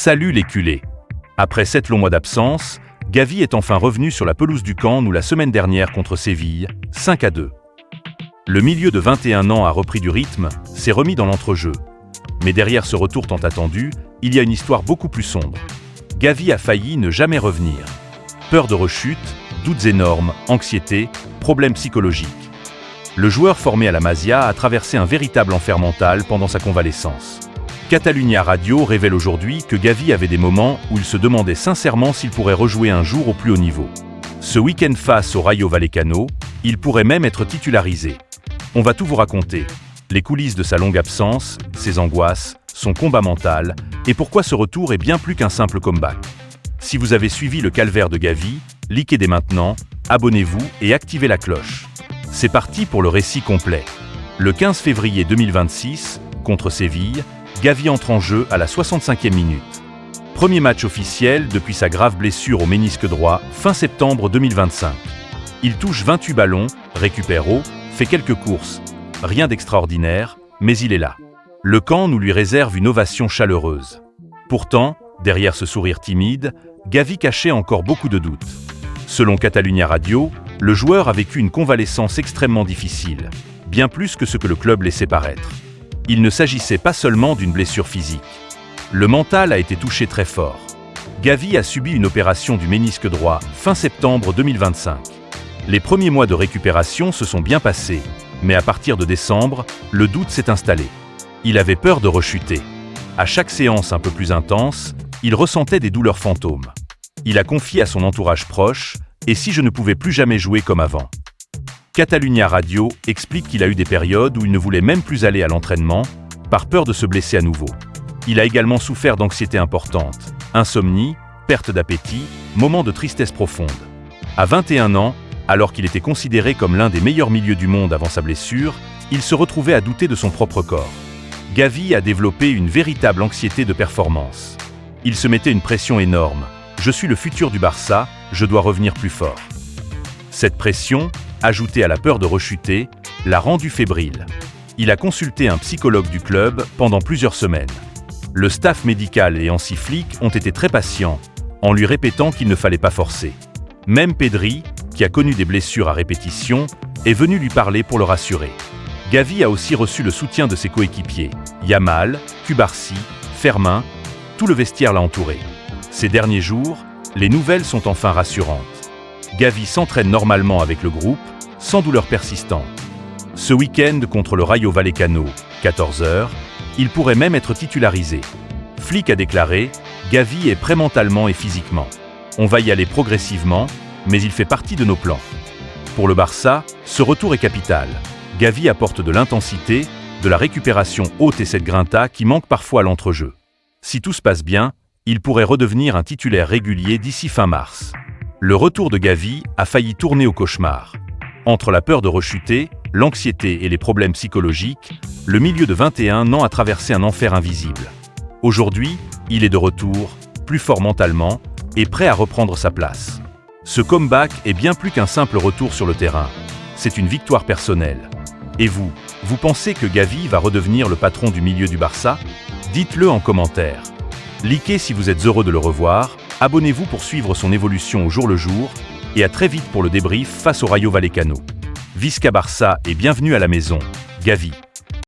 Salut les culés! Après 7 longs mois d'absence, Gavi est enfin revenu sur la pelouse du Camp Nou la semaine dernière contre Séville, 5-2. Le milieu de 21 ans a repris du rythme, s'est remis dans l'entrejeu. Mais derrière ce retour tant attendu, il y a une histoire beaucoup plus sombre. Gavi a failli ne jamais revenir. Peur de rechute, doutes énormes, anxiété, problèmes psychologiques. Le joueur formé à la Masia a traversé un véritable enfer mental pendant sa convalescence. Catalunya Radio révèle aujourd'hui que Gavi avait des moments où il se demandait sincèrement s'il pourrait rejouer un jour au plus haut niveau. Ce week-end face au Rayo Vallecano, il pourrait même être titularisé. On va tout vous raconter. Les coulisses de sa longue absence, ses angoisses, son combat mental, et pourquoi ce retour est bien plus qu'un simple comeback. Si vous avez suivi le calvaire de Gavi, likez dès maintenant, abonnez-vous et activez la cloche. C'est parti pour le récit complet. Le 15 février 2026, contre Séville, Gavi entre en jeu à la 65e minute. Premier match officiel depuis sa grave blessure au ménisque droit fin septembre 2025. Il touche 28 ballons, récupère haut, fait quelques courses. Rien d'extraordinaire, mais il est là. Le Camp Nou lui réserve une ovation chaleureuse. Pourtant, derrière ce sourire timide, Gavi cachait encore beaucoup de doutes. Selon Catalunya Radio, le joueur a vécu une convalescence extrêmement difficile, bien plus que ce que le club laissait paraître. Il ne s'agissait pas seulement d'une blessure physique. Le mental a été touché très fort. Gavi a subi une opération du ménisque droit fin septembre 2025. Les premiers mois de récupération se sont bien passés, mais à partir de décembre, le doute s'est installé. Il avait peur de rechuter. À chaque séance un peu plus intense, il ressentait des douleurs fantômes. Il a confié à son entourage proche « Et si je ne pouvais plus jamais jouer comme avant ?» Catalunya Radio explique qu'il a eu des périodes où il ne voulait même plus aller à l'entraînement, par peur de se blesser à nouveau. Il a également souffert d'anxiété importante, insomnie, perte d'appétit, moments de tristesse profonde. À 21 ans, alors qu'il était considéré comme l'un des meilleurs milieux du monde avant sa blessure, il se retrouvait à douter de son propre corps. Gavi a développé une véritable anxiété de performance. Il se mettait une pression énorme. « Je suis le futur du Barça, je dois revenir plus fort ». Cette pression, ajoutée à la peur de rechuter, l'a rendu fébrile. Il a consulté un psychologue du club pendant plusieurs semaines. Le staff médical et Hansi Flick ont été très patients, en lui répétant qu'il ne fallait pas forcer. Même Pedri, qui a connu des blessures à répétition, est venu lui parler pour le rassurer. Gavi a aussi reçu le soutien de ses coéquipiers, Yamal, Cubarsí, Fermin, tout le vestiaire l'a entouré. Ces derniers jours, les nouvelles sont enfin rassurantes. Gavi s'entraîne normalement avec le groupe, sans douleur persistante. Ce week-end contre le Rayo Vallecano, 14h, il pourrait même être titularisé. Flick a déclaré « Gavi est prêt mentalement et physiquement. On va y aller progressivement, mais il fait partie de nos plans. » Pour le Barça, ce retour est capital. Gavi apporte de l'intensité, de la récupération haute et cette grinta qui manque parfois à l'entrejeu. Si tout se passe bien, il pourrait redevenir un titulaire régulier d'ici fin mars. Le retour de Gavi a failli tourner au cauchemar. Entre la peur de rechuter, l'anxiété et les problèmes psychologiques, le milieu de 21 ans a traversé un enfer invisible. Aujourd'hui, il est de retour, plus fort mentalement, et prêt à reprendre sa place. Ce comeback est bien plus qu'un simple retour sur le terrain. C'est une victoire personnelle. Et vous pensez que Gavi va redevenir le patron du milieu du Barça? Dites-le en commentaire. Likez si vous êtes heureux de le revoir, abonnez-vous pour suivre son évolution au jour le jour, et à très vite pour le débrief face au Rayo Vallecano. Visca Barça et bienvenue à la maison, Gavi.